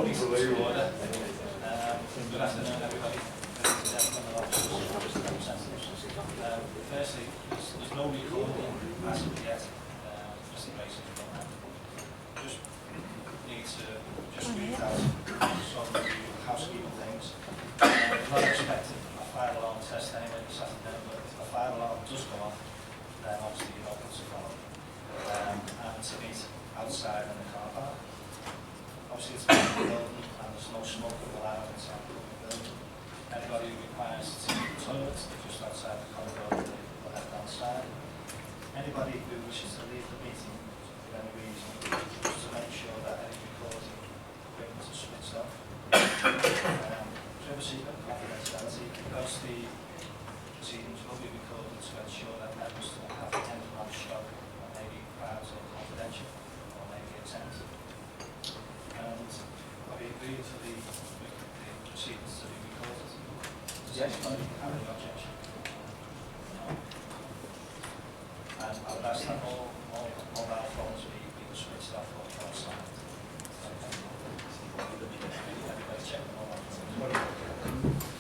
meeting to order. Good afternoon, everybody. Ladies and gentlemen, and officers, representatives. Firstly, there's no recording as of yet, just in case you don't have. Just need to read out some housekeeping things. We're not expecting a fire alarm test anyway this afternoon, but if a fire alarm does go off, then obviously you're open to follow. And to meet outside in the car park. Obviously it's a building and there's no smoke allowed inside the building. Anybody who requires to use the toilet just outside the corridor will head downside. Anybody who wishes to leave the meeting for any reason, just to make sure that any recording equipment is switched off. Privacy and confidentiality, because the proceedings will be recorded to ensure that members don't have any on show or maybe private or confidential or maybe exempt. And have you agreed for the proceedings to be recorded? Does anybody have any objection? No. And I would ask that all mobile phones be switched off or silent. Everybody check the mobile phones.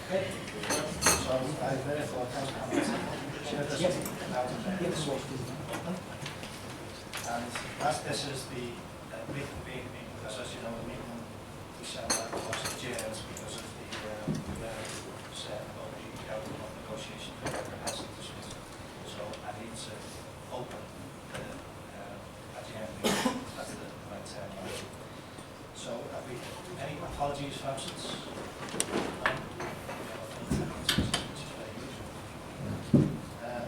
Okay. So I therefore Councillor Hamilton, and as this is the reconvened meeting, because as you know, the meeting we shall was adjourned because of the outcome of negotiation for the capacity dispute. So I need to open the adjourned meeting. That's the right term. So have we any apologies for absence?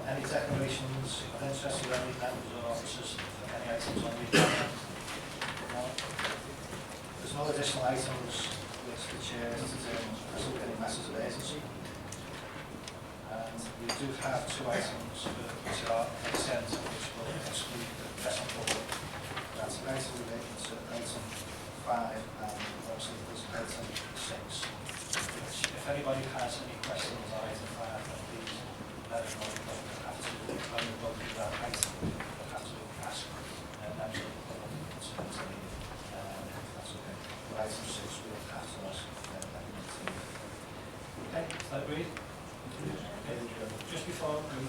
Any declarations of interest to any members or officers for any items on the agenda? No. There's no additional items which the Chair is determined as any matters of urgency. And we do have two items which are exempt, which will exclude the present board. That's item relating to item 5 and also there's item 6. Which, if anybody has any questions on item 5, then please let us know, because we'll have to, when we go through that item, we'll have to ask members of the public concerns to leave. That's okay. For item 6, we'll have to ask that we need to leave. Okay, is that agreed? Okay. Just before we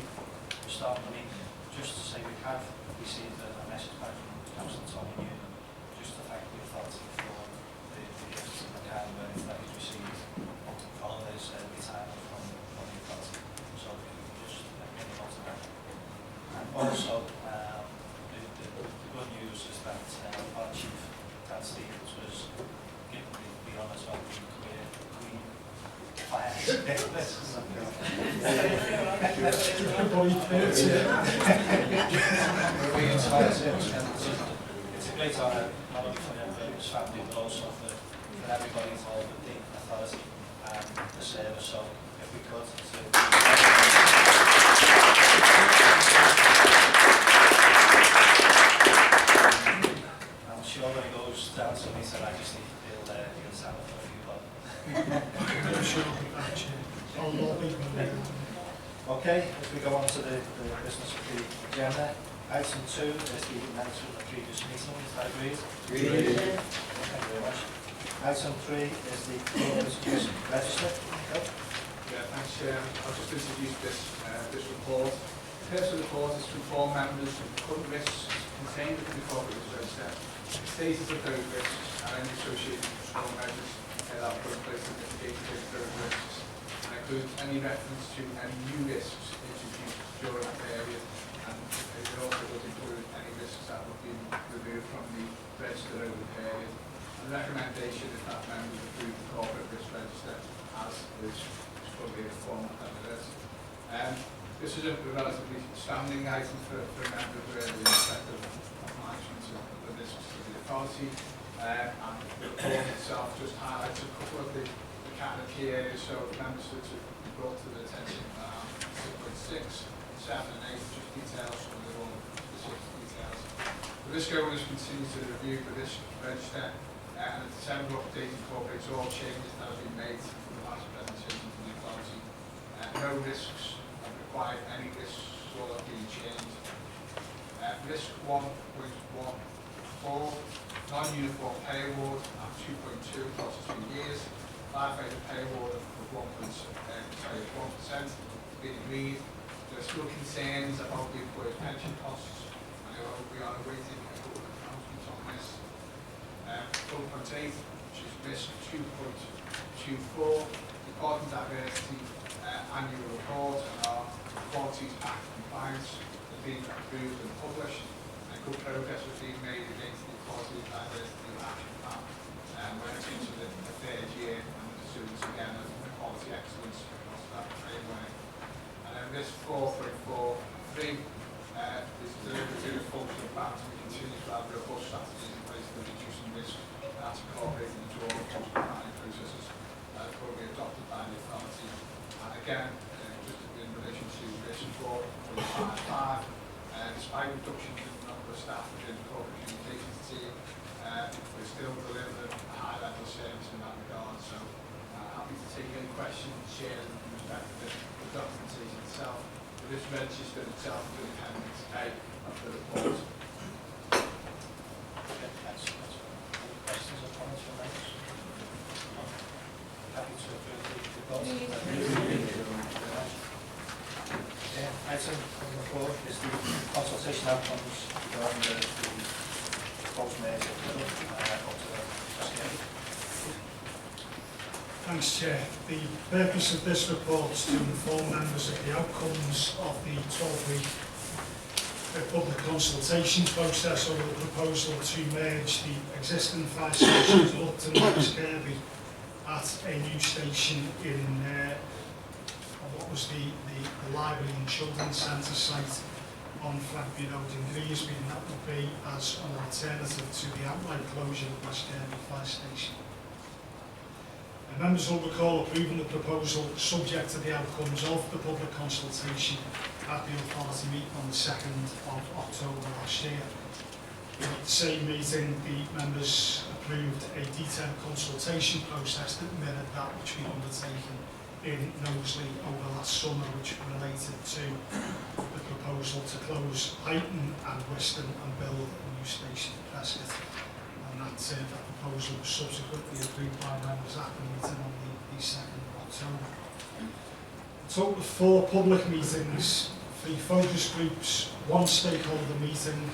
start the meeting, just to say we have received a message back from Councillor Tommy Newman, just to thank the authority for the gifts and the kind work that he's received following his retirement from the authority. So if you could just make a note of that. And also, the good news is that our Chief, Dan Stevens, was given the honours of the career Queen Fire Specialist. It's a great honour, not only for his family, but also for everybody involved with the authority and the service. So if we could, I'm sure when he goes down to meet Her Majesty, he'll stand up for a few bob. Okay, if we go on to the business of the agenda, item 2 is the minutes from the previous meeting. Is that agreed? Agreed. Thank you very much. Item 3 is the corporate register. Okay. Yeah, thanks, Chair. I'll just introduce this report. The purpose of the report is to inform members of the current risks contained within the corporate risk register, the status of those risks, and any associated control measures that are put in place to mitigate those risks, and includes any reference to any new risks introduced during that period, and it also would include any risks that would be removed from the register over the period. The recommendation is that members approve the corporate risk register as is currently in form as it is. This is a relatively standing item for members really in respect of management of the risks to the authority. And the report itself just highlights a couple of the kind of key areas, so members to be brought to the attention 6.6, 7 and 8, just details some of the more specific details. The risk owners continue to review the risk register, and the December update incorporates all changes that have been made from the last presentation to the authority. No risks have required any risks will have been changed. Risk 1.14 non-uniform pay award at 2.2 across 2 years, firefighter pay award of 1%, been agreed. There are still concerns about the employer's pension costs, and we are awaiting a couple of announcements on this. 12.8, which is risk 2.24, Department Diversity annual report and our Qualities Act compliance has been approved and published, and good progress has been made against the Qualities Diversity Action Plan. We're into the third year, and the students again of quality excellence across that framework. And then this 4.43 is delivered to the functional plan, so we continue to have robust strategies in place for reducing risk. That's incorporated into all the functional planning processes that will be adopted by the authority. And again, just in relation to risk 4.55, despite reductions in the number of staff within the corporate communications team, we're still delivering a high level of service in that regard. So happy to take any questions, share in respect to the documentation itself. But this registered itself to the appendix A of the report. Okay, that's any questions or comments from members? Happy to approve the report. Item number 4 is the consultation outcomes regarding the proposed merger of the Thanks, Chair. The purpose of this report is to inform members of the outcomes of the 12-week public consultation process over the proposal to merge the existing fire stations at Upton and West Kirby at a new station in what was the Library and Children's Centre site on Flatby Road in Greasby, and that would be as an alternative to the outright closure of West Kirby Fire Station. Members will recall approving the proposal subject to the outcomes of the public consultation at the authority meeting on the 2nd of October last year. At the same meeting, the members approved a detailed consultation process that mirrored that which we undertaken in Knowsley over last summer, which related to the proposal to close Huyton and Whiston and build a new station at Prescott. And that proposal was subsequently approved by members at the meeting on the 2nd of October. A total of 4 public meetings, 3 focus groups, 1 stakeholder meeting,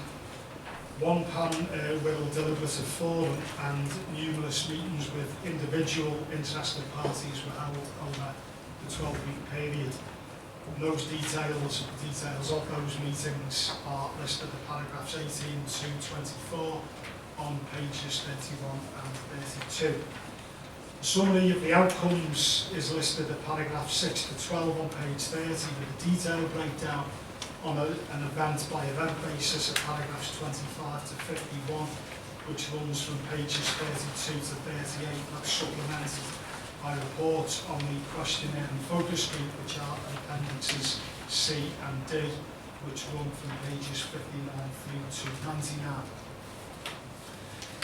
1 Wirral deliberative forum, and numerous meetings with individual interested parties were held over the 12-week period. And those details of those meetings are listed at paragraphs 18 to 24 on pages 31 and 32. The summary of the outcomes is listed at paragraph 6 to 12 on page 30 with a detailed breakdown on an event-by-event basis at paragraphs 25 to 51, which runs from pages 32 to 38. That's supplemented by reports on the questionnaire and focus group, which are appendixes C and D, which run from pages 59 through to 99.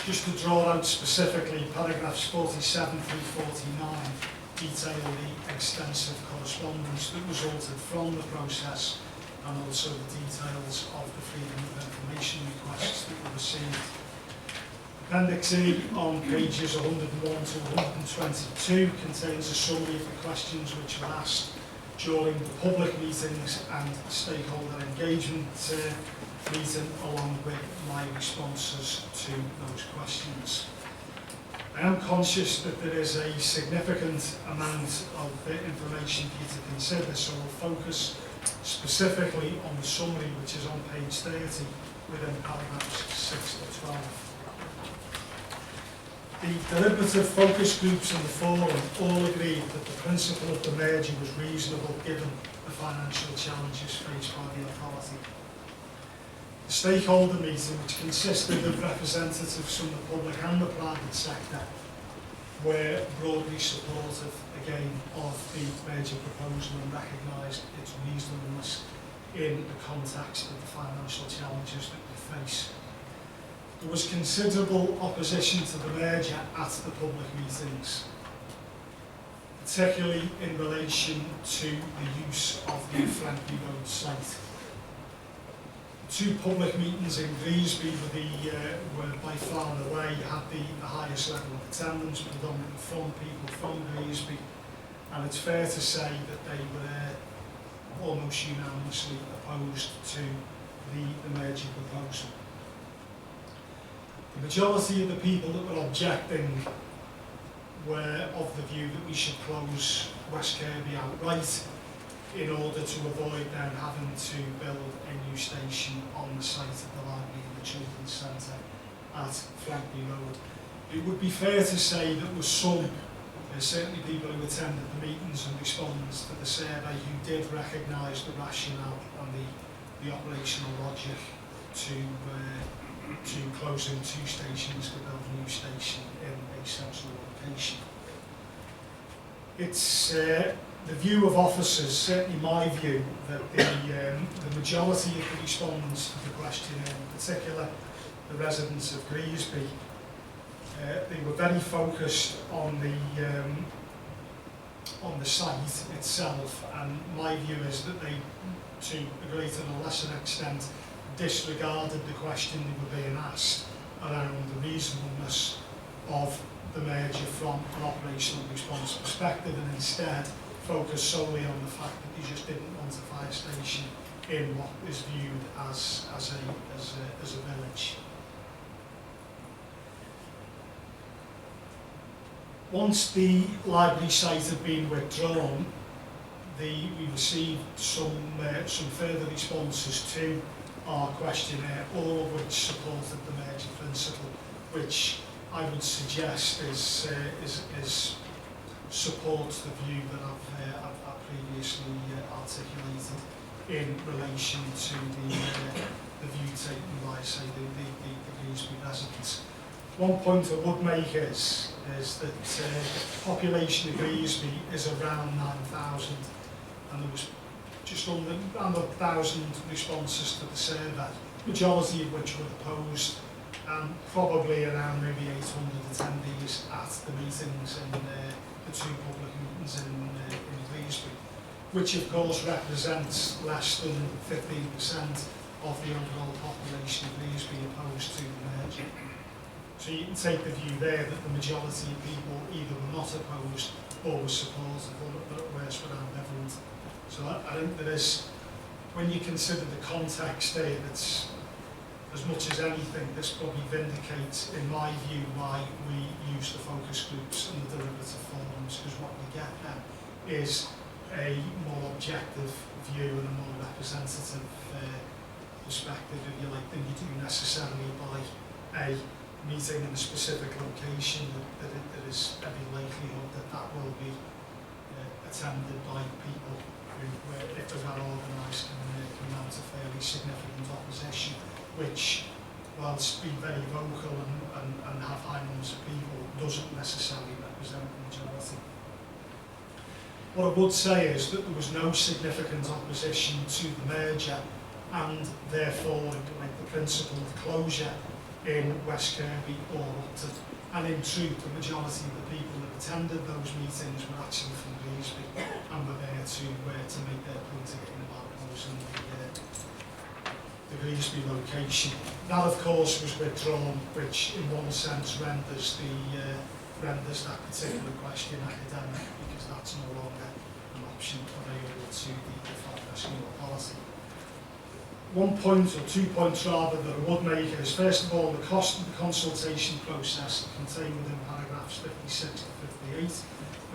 Just to draw out specifically, paragraphs 47 through 49 detail the extensive correspondence that resulted from the process and also the details of the freedom of information requests that were received. Appendix E on pages 101 to 122 contains a summary of the questions which were asked during the public meetings and stakeholder engagement meeting, along with my responses to those questions. I am conscious that there is a significant amount of information for you to consider, so I'll focus specifically on the summary, which is on page 30 within paragraphs 6 to 12. The deliberative focus groups and the forum all agreed that the principle of the merger was reasonable given the financial challenges faced by the authority. The stakeholder meeting, which consisted of representatives from the public and the private sector, were broadly supportive again of the merger proposal and recognised its reasonableness in the context of the financial challenges that we face. There was considerable opposition to the merger at the public meetings, particularly in relation to the use of the Flenby Road site. two public meetings in Greasby were by far and away had the highest level of attendance, predominantly from people from Greasby, and it's fair to say that they were almost unanimously opposed to the merger proposal. The majority of the people that were objecting were of the view that we should close West Kirby outright in order to avoid then having to build a new station on the site of the library and the children's centre at Flankley Road. It would be fair to say that there were some, certainly people who attended the meetings and respondents to the survey, who did recognise the rationale and the operational logic to closing two stations to build a new station in a central location. It's the view of officers, certainly my view, that the majority of the respondents to the questionnaire, in particular the residents of Greasby, they were very focused on the site itself, and my view is that they, to a greater or lesser extent, disregarded the question they were being asked around the reasonableness of the merger from an operational response perspective, and instead focused solely on the fact that they just didn't want a fire station in what is viewed as a village. Once the library site had been withdrawn, we received some further responses to our questionnaire, all of which supported the merger principle, which I would suggest supports the view that I've previously articulated in relation to the view taken by, say, the Greasby residents. One point I would make is that the population of Greasby is around 9,000, and there was just under 1,000 responses to the survey, majority of which were opposed, and probably around maybe 800 attendees at the meetings in the two public meetings in Greasby, which of course represents less than 15% of the overall population of Greasby opposed to the merger. So you can take the view there that the majority of people either were not opposed or were supportive, or at worst were ambivalent. So I think there is, when you consider the context there, that's, as much as anything, this probably vindicates, in my view, why we use the focus groups and the deliberative forums, because what we get then is a more objective view and a more representative perspective, if you like, than you do necessarily by a meeting in a specific location that is every likelihood that will be attended by people who, if they're well organised, can mount a fairly significant opposition, which, whilst being very vocal and have high numbers of people, doesn't necessarily represent the majority. What I would say is that there was no significant opposition to the merger, and therefore the principle of closure in West Kirby or Upton. And in truth, the majority of the people that attended those meetings were actually from Greasby and were there to make their point again about closing the Greasby location. That, of course, was withdrawn, which in one sense renders that particular question academic, because that's no longer an option available to the fire rescue policy. 1 point, or 2 points rather, that I would make is, first of all, the cost of the consultation process contained within paragraphs 56 to 58,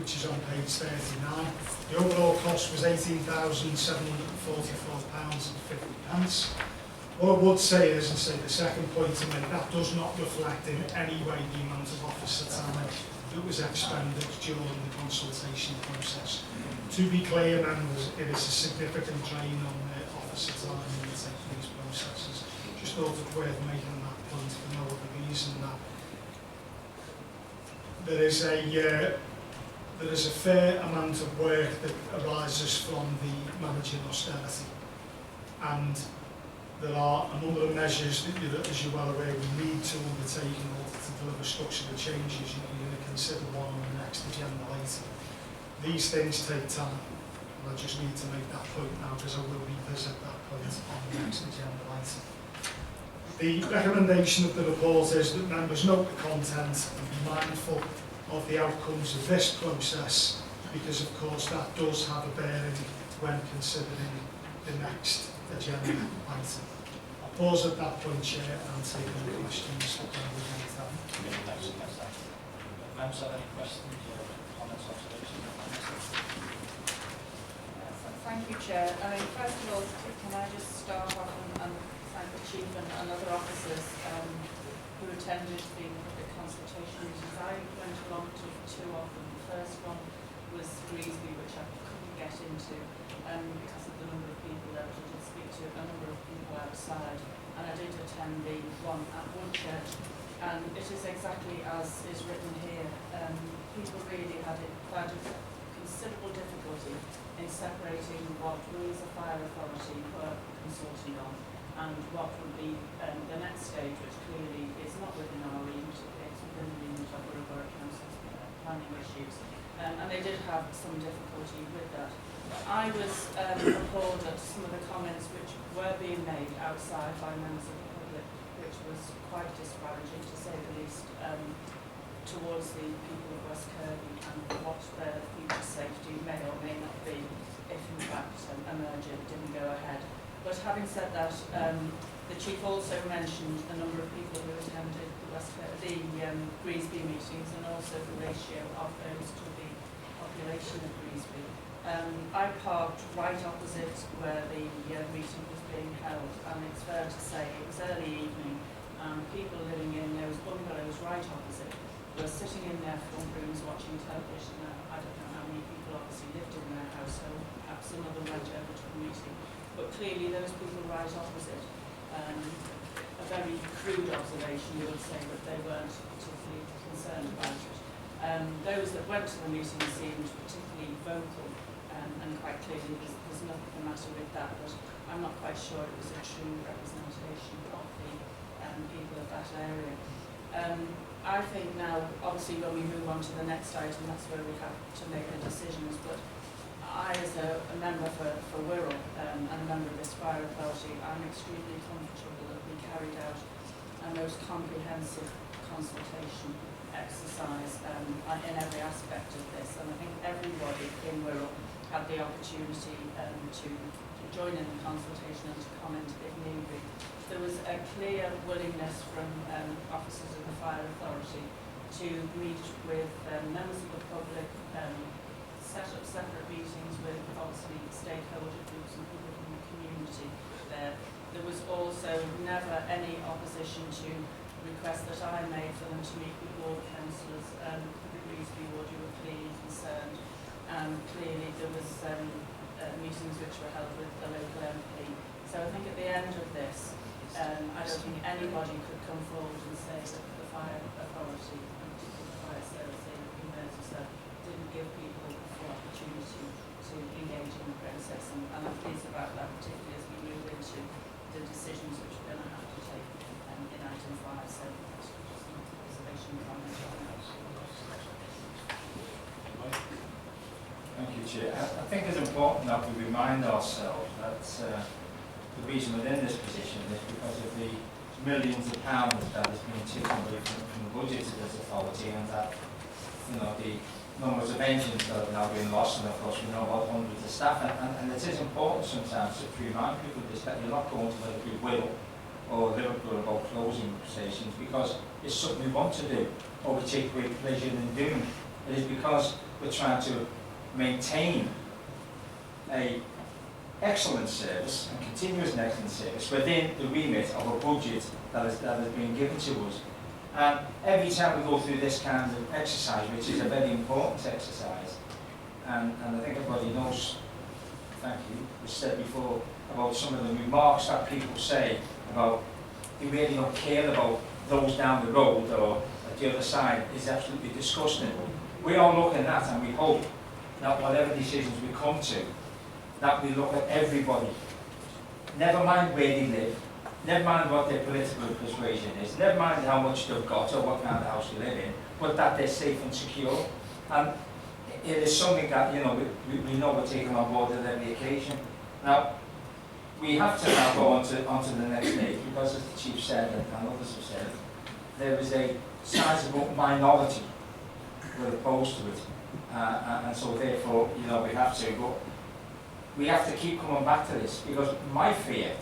which is on page 39. The overall cost was £18,744.50. What I would say is, and say the second point to make, that does not reflect in any way the amount of officer time that was expended during the consultation process. To be clear, members, it is a significant drain on officer time in these processes. Just thought it worth making that point for no other reason that there is a fair amount of work that arises from the managing austerity, and there are a number of measures that, as you're well aware, we need to undertake in order to deliver structural changes. You're going to consider one on the next agenda later. These things take time. but I just need to make that point now because I will revisit that point on the next agenda item. The recommendation of the report is that members note the content and be mindful of the outcomes of this process, because of course that does have a bearing when considering the next agenda item. I'll pause at that point, Chair, and take any questions that members might have. Members have any questions or comments, observations? Thank you, Chair. I mean, first of all, can I just start off and thank the Chief and other officers who attended the public consultation meetings. I went along to two of them. The first one was Greasby, which I couldn't get into because of the number of people there, but I did speak to a number of people outside. And I did attend the one at Woodchurch. And it is exactly as is written here. People really found it considerable difficulty in separating what we as a fire authority were consulting on and what would be the next stage, which clearly is not within our remit, it's within the remit of the Borough Council's planning issues. And they did have some difficulty with that. I was appalled at some of the comments which were being made outside by members of the public, which was quite disparaging, to say the least, towards the people of West Kirby and what their future safety may or may not be if in fact a merger didn't go ahead. But having said that, the Chief also mentioned the number of people who attended the Greasby meetings and also the ratio of those to the population of Greasby. I parked right opposite where the meeting was being held, and it's fair to say it was early evening and people living in those bungalows right opposite were sitting in their front rooms watching television. I don't know how many people obviously lived in their household, perhaps some of them went over to the meeting, but clearly those people right opposite, a very crude observation, you would say that they weren't particularly concerned about it. Those that went to the meeting seemed particularly vocal, and quite clearly there's nothing the matter with that, but I'm not quite sure it was a true representation of the people of that area. I think now, obviously when we move on to the next item, that's where we have to make the decisions, but I, as a member for Wirral and a member of this fire authority, I'm extremely comfortable that we carried out a most comprehensive consultation exercise in every aspect of this, and I think everybody in Wirral had the opportunity to join in the consultation and to comment if need be. There was a clear willingness from officers of the fire authority to meet with members of the public, set up separate meetings with obviously stakeholder groups and people from the community there. There was also never any opposition to requests that I made for them to meet with ward councillors for the Greasby ward who were clearly concerned. Clearly there was meetings which were held with the local MP. So I think at the end of this, I don't think anybody could come forward and say that the fire authority, and particularly the fire service in Merseyside, didn't give people a full opportunity to engage in the process. And I'm pleased about that, particularly as we move into the decisions which we're going to have to take in item 5. So that's just an observation comment on that. Thank you, Chair. I think it's important that we remind ourselves that the reason we're in this position is because of the millions of pounds that is being taken away from the budget of this authority, and that, you know, the numbers of engines that have now been lost, and of course we know about hundreds of staff, and it is important sometimes to remind people this, that you're not going to let it be Wirral or Liverpool about closing stations because it's something we want to do or we take great pleasure in doing. It is because we're trying to maintain a excellent service and continuous and excellent service within the remit of a budget that has been given to us. And every time we go through this kind of exercise, which is a very important exercise, and I think everybody knows, thank you, we said before about some of the remarks that people say about they really don't care about those down the road or at the other side is absolutely disgusting. We are looking at and we hope that whatever decisions we come to, that we look at everybody. Never mind where they live, never mind what their political persuasion is, never mind how much they've got or what kind of house they live in, but that they're safe and secure. And it is something that, you know, we know we're taking on board at every occasion. Now, we have to now go on to the next stage, because as the Chief said, and others have said, there is a sizable minority who are opposed to it. And so therefore, you know, we have to keep coming back to this, because my fear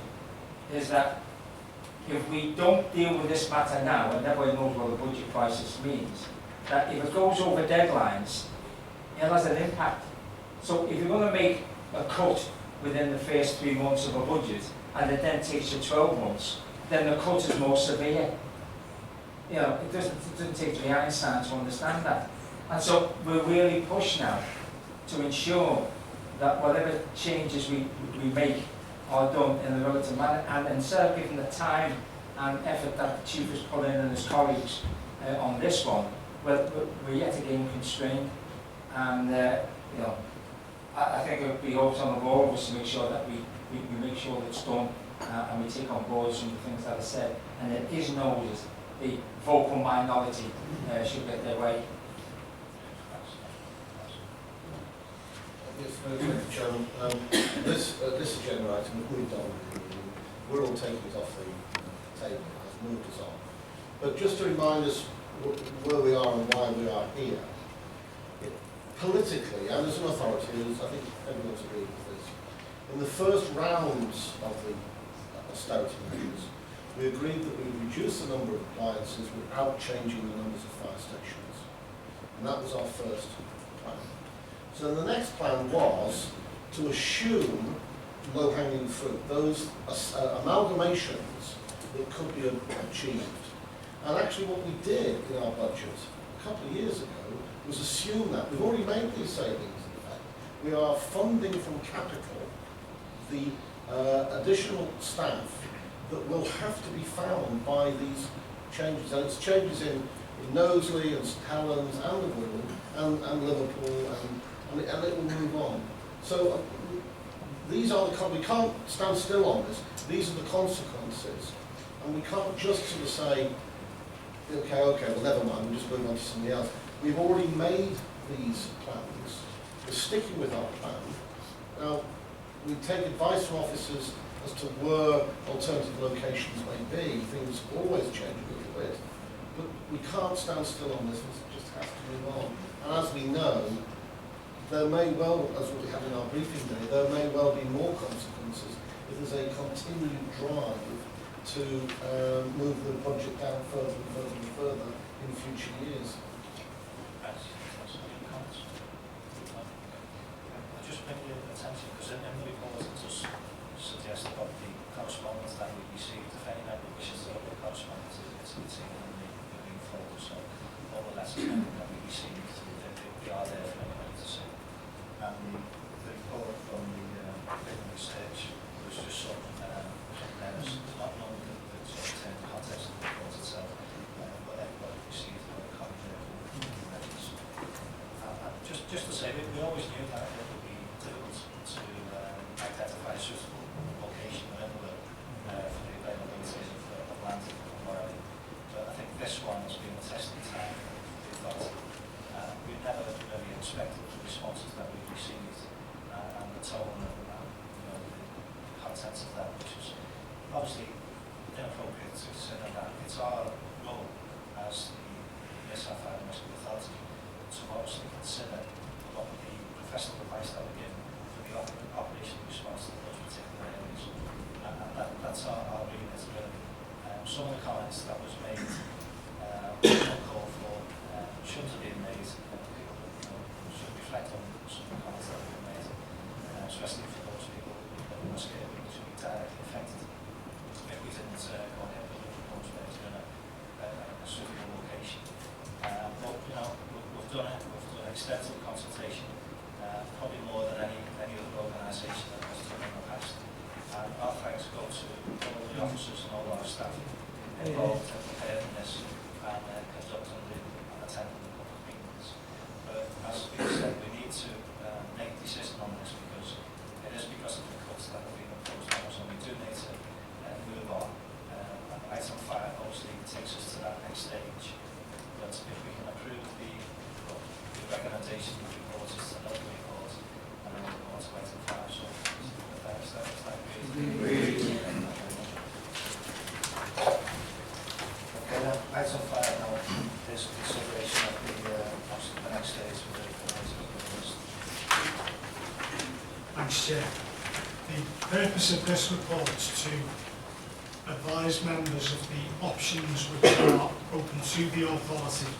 is that if we don't deal with this matter now, and everybody knows what the budget crisis means, that if it goes over deadlines, it has an impact. So if you're going to make a cut within the first 3 months of a budget, and it then takes you 12 months, then the cut is more severe. You know, it doesn't take the Einstein to understand that. And so we're really pushed now to ensure that whatever changes we make are done in a relative manner, and instead of giving the time and effort that the Chief has put in and his colleagues on this one, well, we're yet again constrained. And you know, I think it would be hopes on the all of us to make sure that we make sure that it's done, and we take on board some of the things that are said, and it is known as the vocal minority should get their way. Yes, thank you, Chairman. This agenda item was moved on. We're all taking it off the table, has moved us on. But just to remind us where we are and why we are here, politically, and as an authority, I think everyone's agreed with this, in the first rounds of the austerity measures, we agreed that we would reduce the number of appliances without changing the numbers of fire stations. And that was our first plan. So the next plan was to assume low-hanging fruit, those amalgamations that could be achieved. And actually what we did in our budget a couple of years ago was assume that. We've already made these savings, in fact. We are funding from capital the additional staff that will have to be found by these changes. And it's changes in Knowsley and St Helens and the Wirral and Liverpool and it will move on. So these are we can't stand still on this. These are the consequences. And we can't just sort of say, okay, well never mind, we'll just move on to something else. We've already made these plans. We're sticking with our plan. Now, we take advice from officers as to where alternative locations may be. Things always change a little bit. But we can't stand still on this. We just have to move on. And as we know, there may well, as we had in our briefing day, there may well be more consequences if there's a continued drive to move the budget down further and further and further in future years. Just bring your attention, because in the report it does suggest about the correspondence that we received. If any member wishes to look at the correspondence, it's in the green folder, so all the letters that we received, they are there for anybody to see. And the report from the research was just some errors, not known the sort of context of the report itself, but everybody received a copy there from the records. Just to say, we always knew that it would be difficult to identify a suitable location within the for the availability of land and Wirral. But I think this one has been a testing time. We've never really expected the responses that we've received and the tone and the contents of that, which is obviously inappropriate to consider that. It's our role as the Merseyside and Rescue Authority to obviously consider what the professional advice that we're given for the operational response to those particular areas. And that's our remit really. Some of the comments that was made uncalled for shouldn't have been made. People should reflect on some of the comments that have been made, especially for those people who must get should be directly affected. If we didn't go ahead with the proposed measures in a suitable location. But we've done extensive consultation, probably more than any other organisation that has done in the past. And our thanks go to all the officers and all our staff involved in preparing this and conducting and attending the public meetings. But as we said, we need to make a decision on this because of the cuts that have been imposed on us, and we do need to move on. Item 5 obviously takes us to that next stage. But if we can approve the recommendation of the report is to not report and then report to item 5. So, thanks, that agreed. Okay, then, item 5 now is consideration of the next stage for the list. Thanks, Chair. The purpose of this report is to advise members of the options which are open to the authority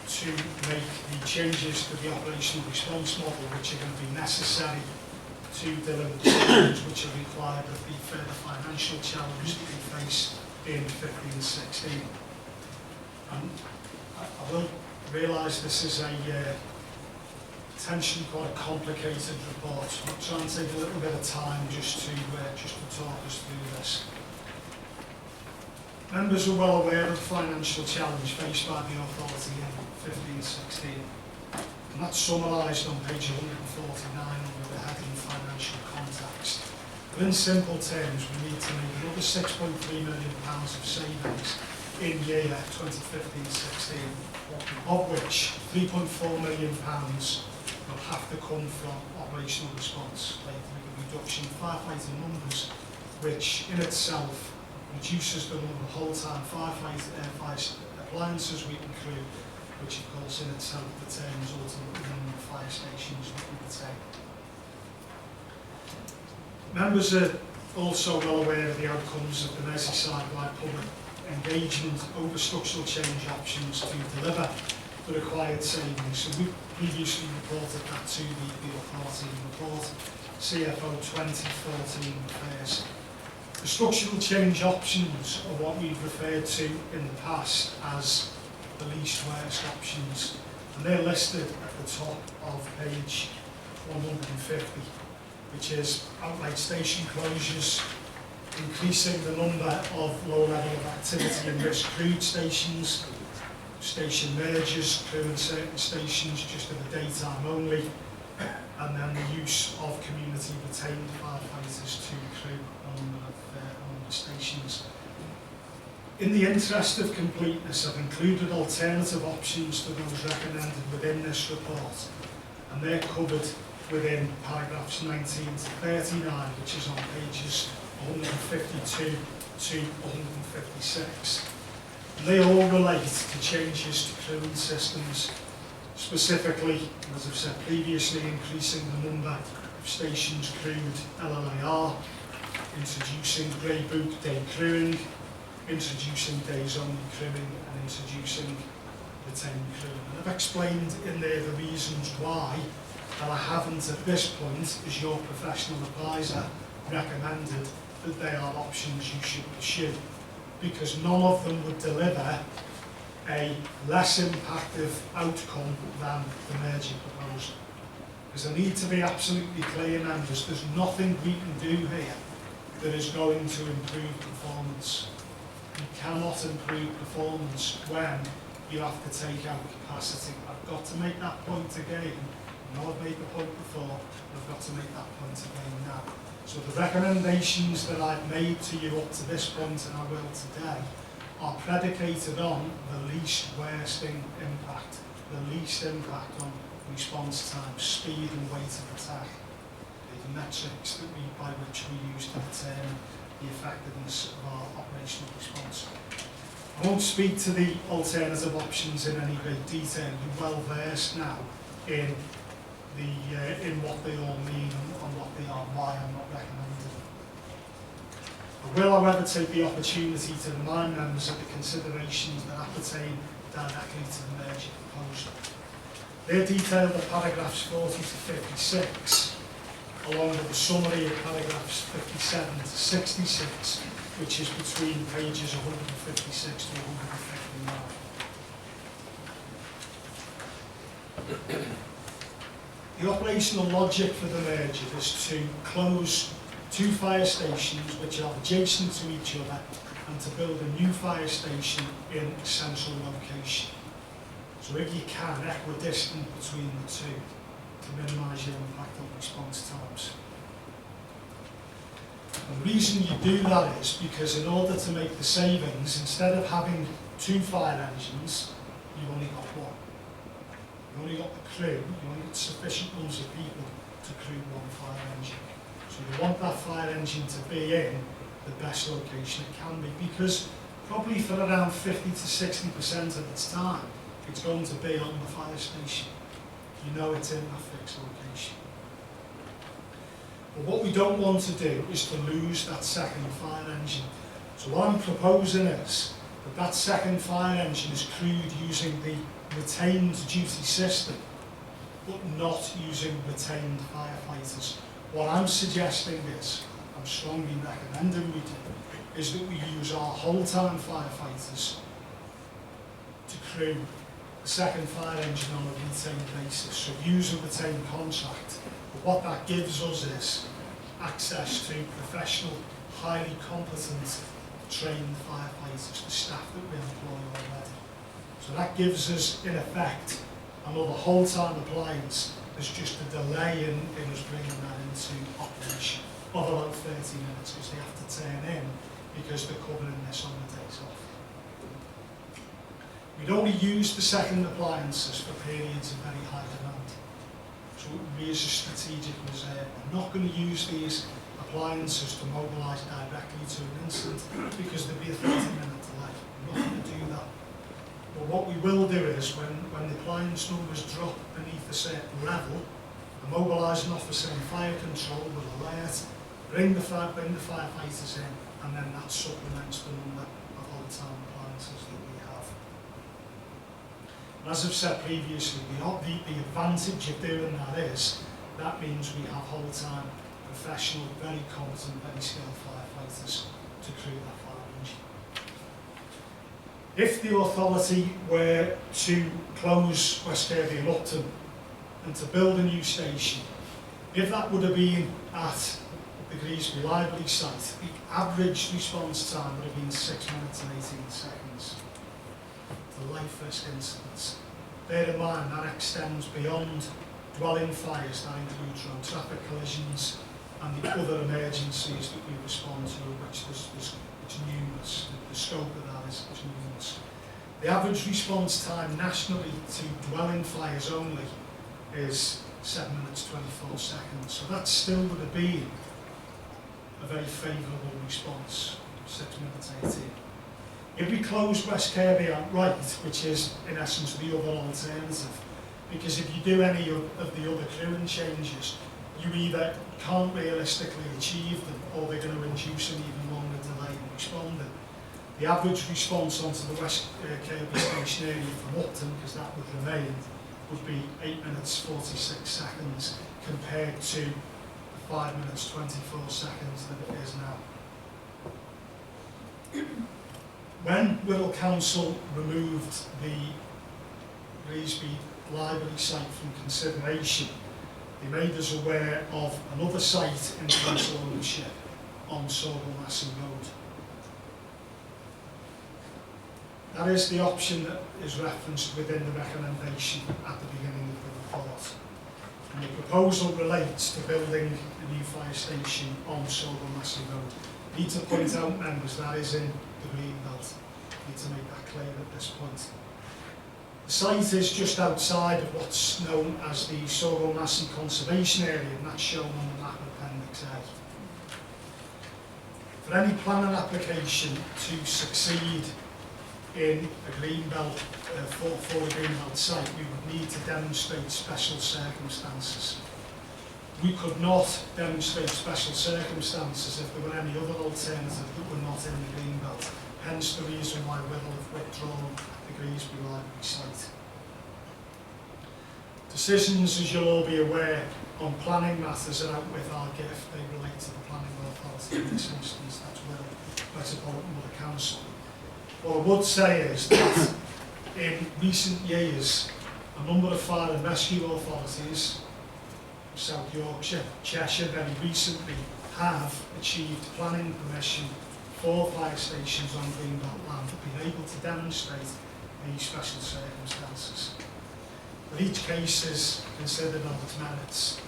to make the changes to the operational response model which are going to be necessary to deliver the solutions which are required of the further financial challenge that we face in 15-16. And I will realise this is a potentially quite a complicated report. I'll try and take a little bit of time just to talk us through this. Members are well aware of the financial challenge faced by the authority in 15-16, and that's summarised on page 149 under the heading Financial Context. But in simple terms, we need to make another £6.3 million of savings in year 2015-16, of which £3.4 million will have to come from operational response, like a reduction of firefighter numbers, which in itself reduces the number of whole-time fire appliances we can crew, which of course in itself determines ultimately the number of fire stations we can take. Members are also well aware of the outcomes of the Merseyside-wide public engagement over structural change options to deliver the required savings. So we previously reported that to the authority in Report CFO 2014 affairs. The structural change options are what we've referred to in the past as the least worst options, and they're listed at the top of page 150, which is outright station closures, increasing the number of low level of activity and risk crewed stations, station mergers, crew in certain stations just for the daytime only, and then the use of community retained firefighters to crew on the stations. In the interest of completeness, I've included alternative options to those recommended within this report, and they're covered within paragraphs 19 to 39, which is on pages 152 to 156. And they all relate to changes to crewing systems, specifically, as I've said previously, increasing the number of stations crewed LLAR, introducing grey book day crewing, introducing days only crewing, and introducing retained crewing. And I've explained in there the reasons why, and I haven't at this point, as your professional advisor, recommended that they are options you should pursue, because none of them would deliver a less impactful outcome than the merger proposal. Because I need to be absolutely clear, members, there's nothing we can do here that is going to improve performance. You cannot improve performance when you have to take out capacity. I've got to make that point again. I know I've made the point before, but I've got to make that point again now. So the recommendations that I've made to you up to this point, and I will today, are predicated on the least worsening impact, the least impact on response time, speed and weight of attack, the metrics by which we use to determine the effectiveness of our operational response. I won't speak to the alternative options in any great detail. You're well versed now in what they all mean and what they are, why I'm not recommending them. I will, however, take the opportunity to remind members of the considerations that appertain directly to the merger proposal. They're detailed in paragraphs 40 to 56, along with the summary of paragraphs 57 to 66, which is between pages 156 to 159. The operational logic for the merger is to close two fire stations which are adjacent to each other and to build a new fire station in a central location. So if you can, equidistant between the two to minimise your impact on response times. And the reason you do that is because in order to make the savings, instead of having two fire engines, you've only got one. You've only got the crew, you only got sufficient numbers of people to crew one fire engine. So you want that fire engine to be in the best location it can be, because probably for around 50 to 60% of its time, it's going to be on the fire station. You know it's in that fixed location. But what we don't want to do is to lose that second fire engine. So what I'm proposing is that that second fire engine is crewed using the retained duty system, but not using retained firefighters. What I'm suggesting is, I'm strongly recommending we do, is that we use our whole-time firefighters to crew the second fire engine on a retained basis, so use a retained contract. But what that gives us is access to professional, highly competent, trained firefighters, the staff that we employ already. So that gives us, in effect, another whole-time appliance. There's just a delay in us bringing that into operation of about 30 minutes, because they have to turn in because they're covering this on the days off. We'd only use the second appliances for periods of very high demand. So it would be as a strategic reserve. We're not going to use these appliances to mobilise directly to an incident because there'd be a 30-minute delay. We're not going to do that. But what we will do is, when the appliance numbers drop beneath a certain level, the mobilising officer in fire control will alert, bring the firefighters in, and then that supplements the number of whole-time appliances that we have. And as I've said previously, the advantage of doing that is, that means we have whole-time, professional, very competent, very skilled firefighters to crew that fire engine. If the authority were to close West Kirby and Upton and to build a new station, if that would have been at the Greasby Library site, the average response time would have been 6 minutes and 18 seconds. The life risk incidents. Bear in mind that extends beyond dwelling fires, that includes road traffic collisions and the other emergencies that we respond to, which there's numerous. The scope of that is numerous. The average response time nationally to dwelling fires only is 7 minutes 24 seconds. So that still would have been a very favourable response, 6 minutes 18. If we close West Kirby outright, which is in essence the other alternative, because if you do any of the other crewing changes, you either can't realistically achieve them, or they're going to induce an even longer delay in responding. The average response onto the West Kirby station area from Upton, because that would remain, would be 8 minutes 46 seconds compared to 5 minutes 24 seconds that it is now. When Wirral Council removed the Greasby Library site from consideration, they made us aware of another site in council ownership on Massey Road. That is the option that is referenced within the recommendation at the beginning of the report. And the proposal relates to building a new fire station on Massey Road. I need to point out, members, that is in the green belt. I need to make that clear at this point. The site is just outside of what's known as the Massey Conservation Area, and that's shown on the map Appendix A. For any planning application to succeed in a greenbelt, for a greenbelt site, we would need to demonstrate special circumstances. We could not demonstrate special circumstances if there were any other alternative that were not in the greenbelt. Hence the reason why Wirral have withdrawn the Greasby Library site. Decisions, as you'll all be aware, on planning matters are out with our gift. They relate to the planning authority in this instance, that's Wirral Metropolitan Borough Council. What I would say is that in recent years, a number of fire and rescue authorities, South Yorkshire, Cheshire very recently, have achieved planning permission for fire stations on greenbelt land, been able to demonstrate these special circumstances. But each case is considered on its merits,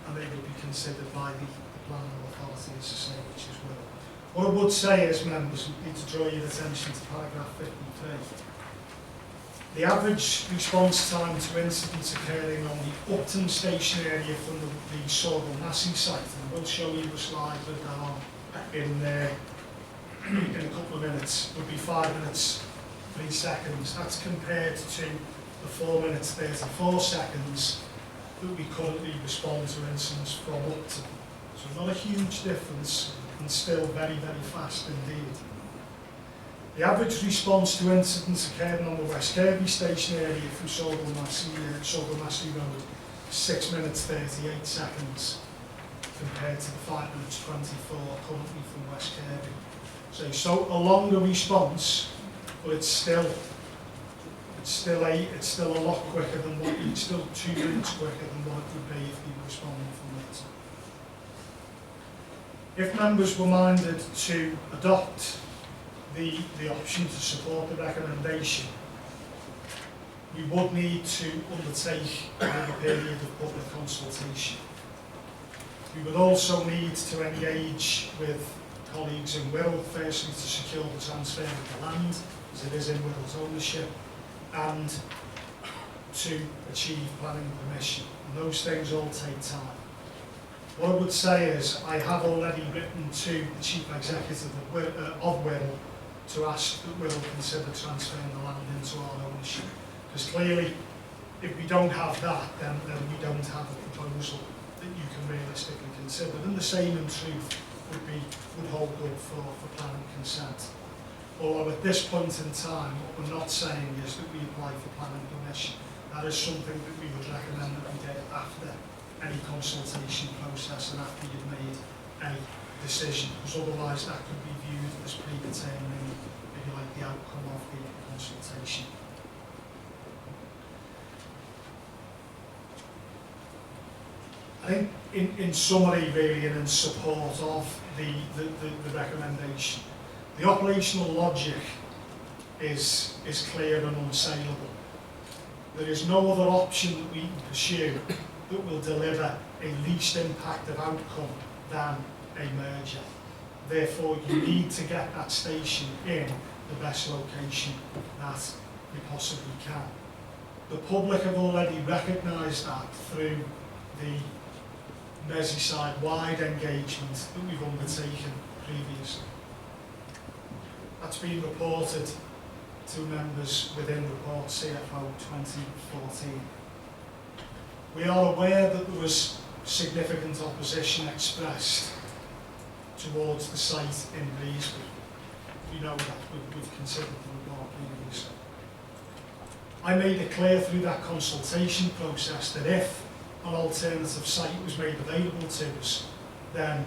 and they will be considered by the planning authority, as I say, which is Wirral. What I would say is, members, we need to draw your attention to paragraph 53. The average response time to incidents occurring on the Upton station area from the Merseyside site, and we'll show you a slide with that on in a couple of minutes, would be 5 minutes 3 seconds. That's compared to the 4 minutes 34 seconds that we currently respond to incidents from Upton. So not a huge difference, and still very, very fast indeed. The average response to incidents occurring on the West Kirby station area from Massey Road is 6 minutes 38 seconds compared to the 5 minutes 24 currently from West Kirby. So a longer response, but it's still a lot quicker than what it's still 2 minutes quicker than what it would be if you were responding from Upton. If members were minded to adopt the option to support the recommendation, we would need to undertake a period of public consultation. We would also need to engage with colleagues in Wirral, firstly to secure the transfer of the land, as it is in Wirral's ownership, and to achieve planning permission. And those things all take time. What I would say is I have already written to the Chief Executive of Wirral to ask that Wirral consider transferring the land into our ownership. Because clearly, if we don't have that, then we don't have a proposal that you can realistically consider. And the same in truth would hold good for planning consent. Although at this point in time, what we're not saying is that we apply for planning permission. That is something that we would recommend that we do after any consultation process and after you've made any decision, because otherwise that could be viewed as predetermining, if you like, the outcome of the consultation. I think in summary really, and in support of the recommendation, the operational logic is clear and unassailable. There is no other option that we can pursue that will deliver a least impact of outcome than a merger. Therefore, you need to get that station in the best location that you possibly can. The public have already recognised that through the Merseyside-wide engagement that we've undertaken previously. That's been reported to members within Report CFO 2014. We are aware that there was significant opposition expressed towards the site in Breesby. We know that, we've considered the report previously. I made it clear through that consultation process that if an alternative site was made available to us, then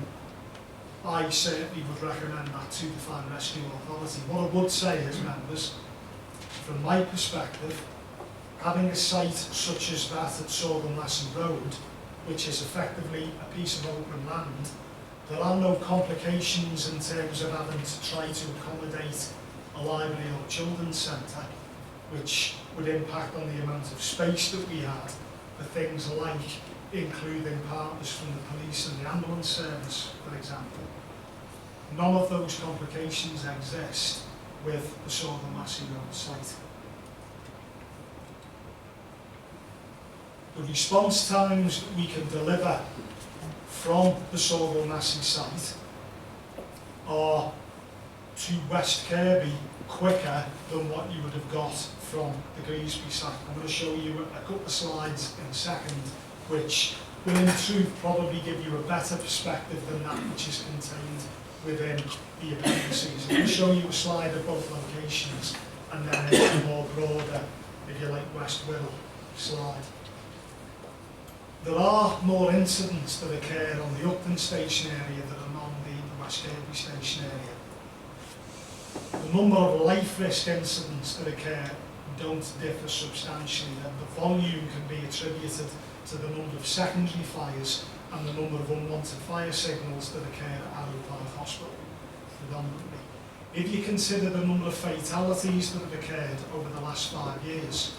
I certainly would recommend that to the Fire and Rescue Authority. What I would say is, members, from my perspective, having a site such as that at Southern Massey Road, which is effectively a piece of open land, there are no complications in terms of having to try to accommodate a library or children's centre, which would impact on the amount of space that we had for things like including partners from the police and the ambulance service, for example. None of those complications exist with the Southern Massey Road site. The response times that we can deliver from the Southern Massey site are to West Kirby quicker than what you would have got from the Griesby site. I'm going to show you a couple of slides in a second, which will in truth probably give you a better perspective than that which is contained within the appendices. I'm going to show you a slide of both locations and then a more broader, if you like, West Wirral slide. There are more incidents that occur on the Upton station area than on the West Kirby station area. The number of life risk incidents that occur don't differ substantially. The volume can be attributed to the number of secondary fires and the number of unwanted fire signals that occur at Arrow Park Hospital, predominantly. If you consider the number of fatalities that have occurred over the last 5 years,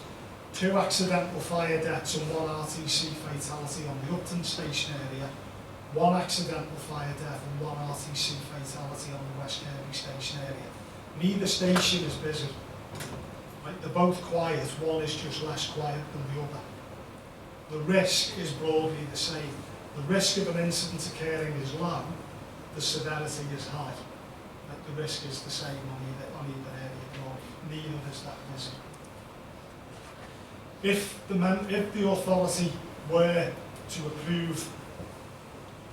2 accidental fire deaths and 1 RTC fatality on the Upton station area, 1 accidental fire death and 1 RTC fatality on the West Kirby station area. Neither station is busy. Right? They're both quiet, one is just less quiet than the other. The risk is broadly the same. The risk of an incident occurring is low, the severity is high. Like the risk is the same on either area of law. Neither is that busy. If the authority were to approve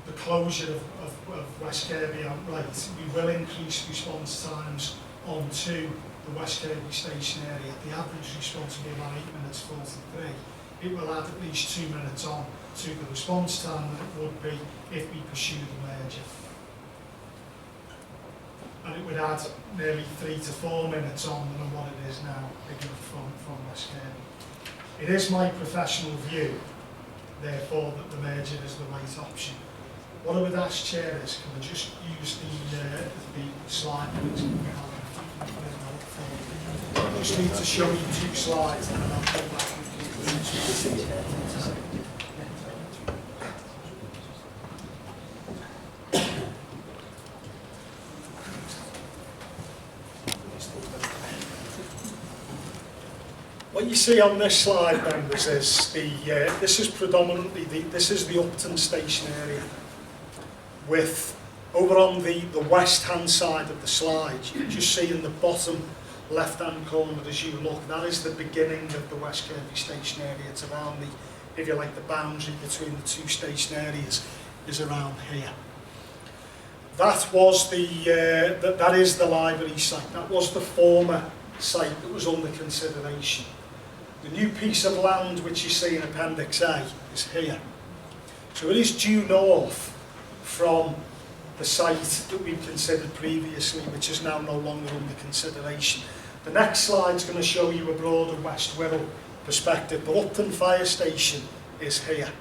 the closure of West Kirby outright, we will increase response times onto the West Kirby station area. The average response will be about 8 minutes 43. It will add at least 2 minutes on to the response time that it would be if we pursued the merger. And it would add nearly 3 to 4 minutes on than what it is now, picking up from West Kirby. It is my professional view, therefore, that the merger is the right option. What I would ask, Chair, is can I just use the slide that I just need to show you 2 slides and then I'll come back and conclude. What you see on this slide, members, is this is predominantly the Upton station area. With over on the west hand side of the slide, you just see in the bottom left hand corner as you look, that is the beginning of the West Kirby station area. It's around the, if you like, the boundary between the 2 station areas is around here. That was that is the library site. That was the former site that was under consideration. The new piece of land which you see in Appendix A is here. So it is due north from the site that we considered previously, which is now no longer under consideration. The next slide is going to show you a broader West Wirral perspective, but Upton Fire Station is here.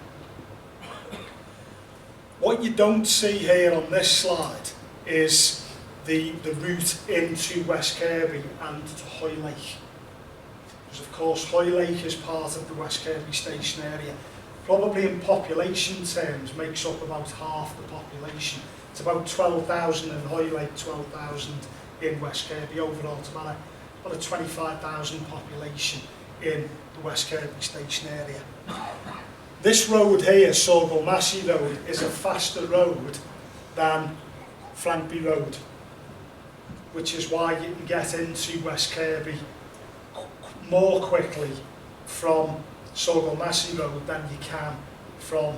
What you don't see here on this slide is the route into West Kirby and to Hoylake. Because of course Hoylake is part of the West Kirby station area. Probably in population terms makes up about half the population. It's about 12,000 in Hoylake, 12,000 in West Kirby. Overall it's about a 25,000 population in the West Kirby station area. This road here, Sorgo Massey Road, is a faster road than Frankby Road, which is why you can get into West Kirby more quickly from Sorgo Massey Road than you can from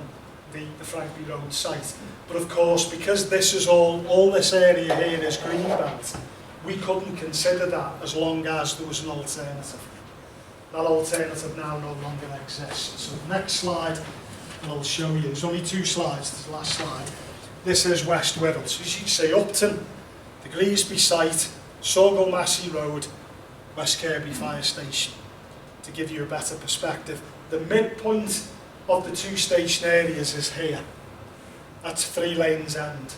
the Frankby Road site. But of course, because this is all this area here is greenbelt, we couldn't consider that as long as there was an alternative. That alternative now no longer exists. So the next slide, and I'll show you, there's only 2 slides, this is the last slide. This is West Wirral. So as you see, Upton, the Greasby site, Sorgo Massey Road, West Kirby Fire Station, to give you a better perspective. The midpoint of the 2 station areas is here. That's 3 Lanes End.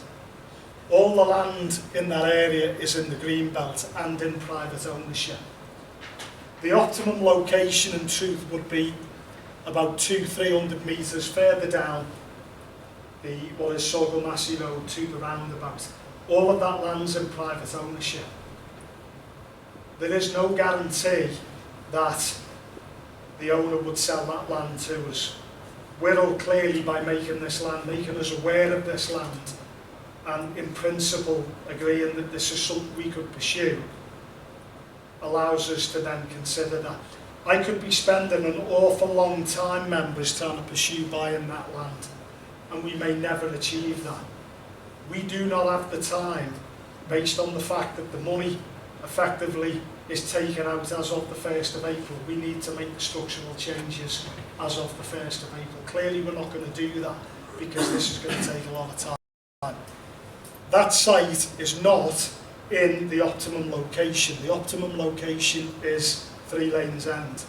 All the land in that area is in the green belt and in private ownership. The optimum location in truth would be about 200-300 metres further down what is Sorgo Massey Road to the roundabout. All of that land's in private ownership. There is no guarantee that the owner would sell that land to us. Wirral clearly, by making us aware of this land and in principle agreeing that this is something we could pursue, allows us to then consider that. I could be spending an awful long time, members, trying to pursue buying that land, and we may never achieve that. We do not have the time, based on the fact that the money effectively is taken out as of the 1st of April. We need to make the structural changes as of the 1st of April. Clearly we're not going to do that because this is going to take a lot of time. That site is not in the optimum location. The optimum location is 3 Lanes End.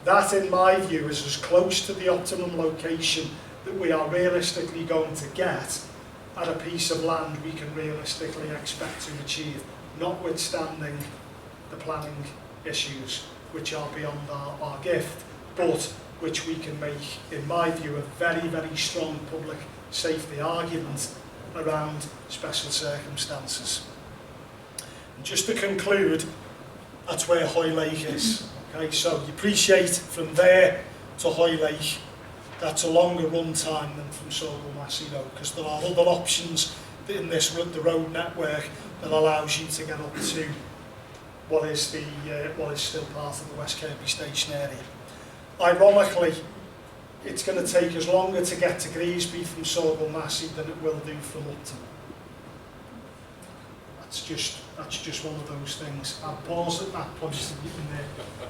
That, in my view, is as close to the optimum location that we are realistically going to get at a piece of land we can realistically expect to achieve, notwithstanding the planning issues which are beyond our gift, but which we can make, in my view, a very, very strong public safety argument around special circumstances. And just to conclude, That's where Hoylake is. Okay, so you appreciate from there to Hoylake, that's a longer run time than from Sorrel Massey Road, because there are other options in this the road network that allows you to get up to what is still part of the West Kirby Station area. Ironically, it's going to take us longer to get to Greasby from Sorrel Massey than it will do from Upton. That's just one of those things. I'll pause at that point so you can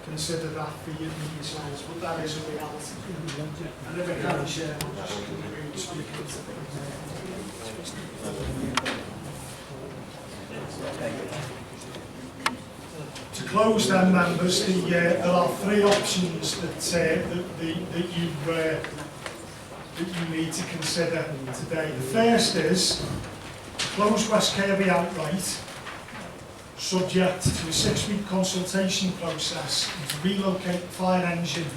consider that for yourselves, but that is a reality. And if I can share, I'll just speak into To close then, members, there are three options that you need to consider today. The first is close West Kirby outright, subject to a 6-week consultation process, and to relocate the fire engine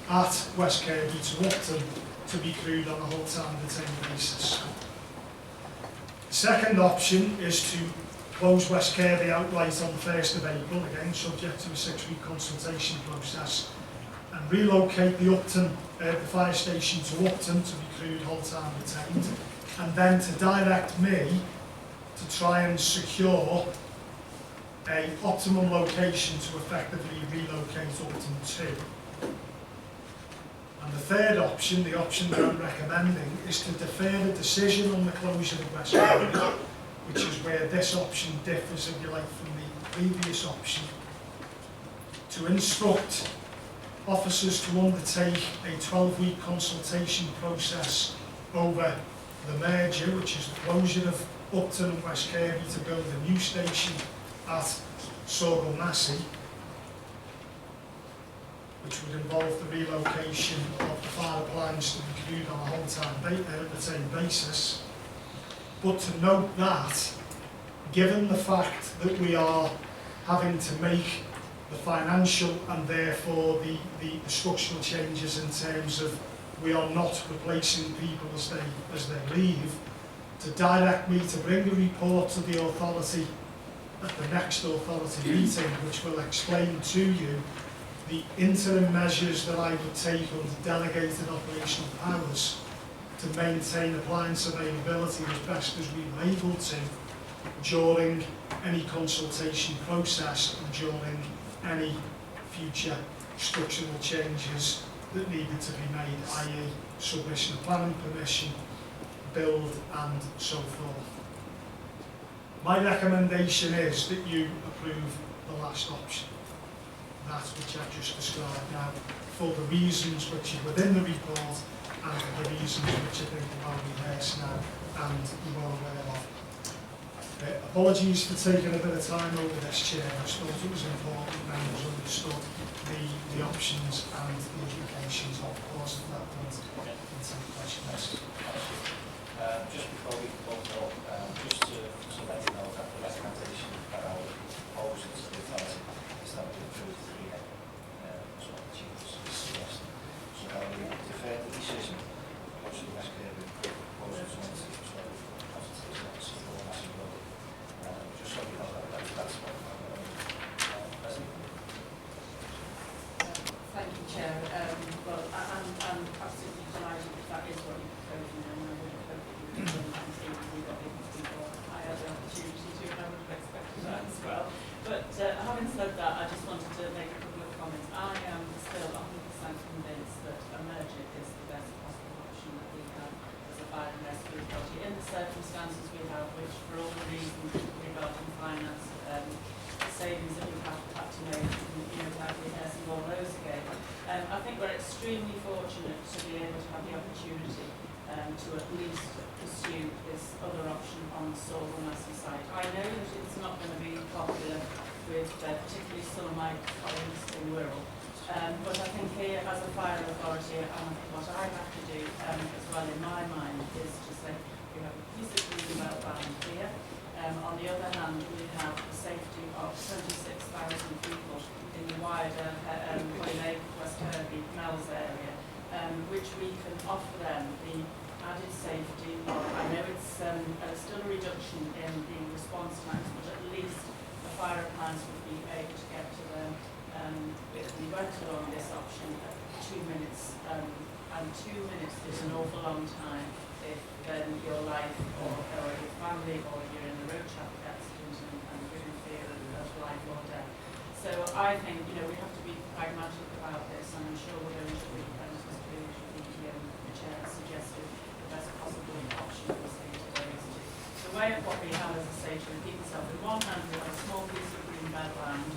at West Kirby to Upton to be crewed on a whole-time retained basis. The second option is to close West Kirby outright on the 1st of April, again subject to a 6-week consultation process, and relocate the fire station to Upton to be crewed whole-time retained, and then to direct me to try and secure an optimum location to effectively relocate Upton to. And the third option, the option that I'm recommending, is to defer the decision on the closure of West Kirby, which is where this option differs, if you like, from the previous option, to instruct officers to undertake a 12-week consultation process over the merger, which is the closure of Upton and West Kirby to build a new station at Sorrel Massey, which would involve the relocation of the fire appliance to be crewed on a whole-time retained basis. But to note that, given the fact that we are having to make the financial and therefore the structural changes in terms of we are not replacing people as they leave, to direct me to bring a report to the authority at the next authority meeting, which will explain to you the interim measures that I would take under delegated operational powers to maintain appliance availability as best as we were able to during any consultation process and during any future structural changes that needed to be made, i.e. submission of planning permission, build and so forth. My recommendation is that you approve the last option, that which I've just described now, for the reasons which are within the report and for the reasons which I think are well rehearsed now and you're well aware of. Apologies for taking a bit of time over this, Chair. I just thought it was important that members understood the options and the implications of course at that point in some questions. Just before we open up, just to let you know that the recommendation that I would propose to the authority is that we approve the that's what the Chief was suggesting. So that we defer the decision of the West Kirby proposal to consultation on Sorrel Massey Road. Just so you know that's what Thank you, Chair. Well, I'm absolutely delighted if that is what you're proposing, and I would have hoped that you would have done that we got in before I had the opportunity to, and I would have expected that as well. But having said that, I just wanted to make a couple of comments. I am still 100% convinced that a merger is the best possible option that we have as a fire and rescue authority in the circumstances we have, which for all the reasons regarding finance, the savings that we've had to make, without rehearsing all those again. I think we're extremely fortunate to be able to have the opportunity to at least pursue this other option on the Sorrel Massey site. I know that it's not going to be popular with particularly some of my colleagues in Wirral, but I think here as a fire authority, what I have to do as well in my mind is to say we have a piece of really well balanced here. On the other hand, we have the safety of 26,000 people in the wider Hoylake, West Kirby, Mells area, which we can offer them the added safety. I know it's still a reduction in the response times, but at least a fire appliance would be able to get to them if we went along this option at 2 minutes, and 2 minutes is an awful long time if then your life or your family or you're in a road traffic accident and you're in fear of life or death. So I think, you know, we have to be pragmatic about this, and I'm sure we're going to be, as the chair suggested, the best possible option for the state today is to. The way of what we have, as I say, to repeat myself, in one hand we have a small piece of green belt land.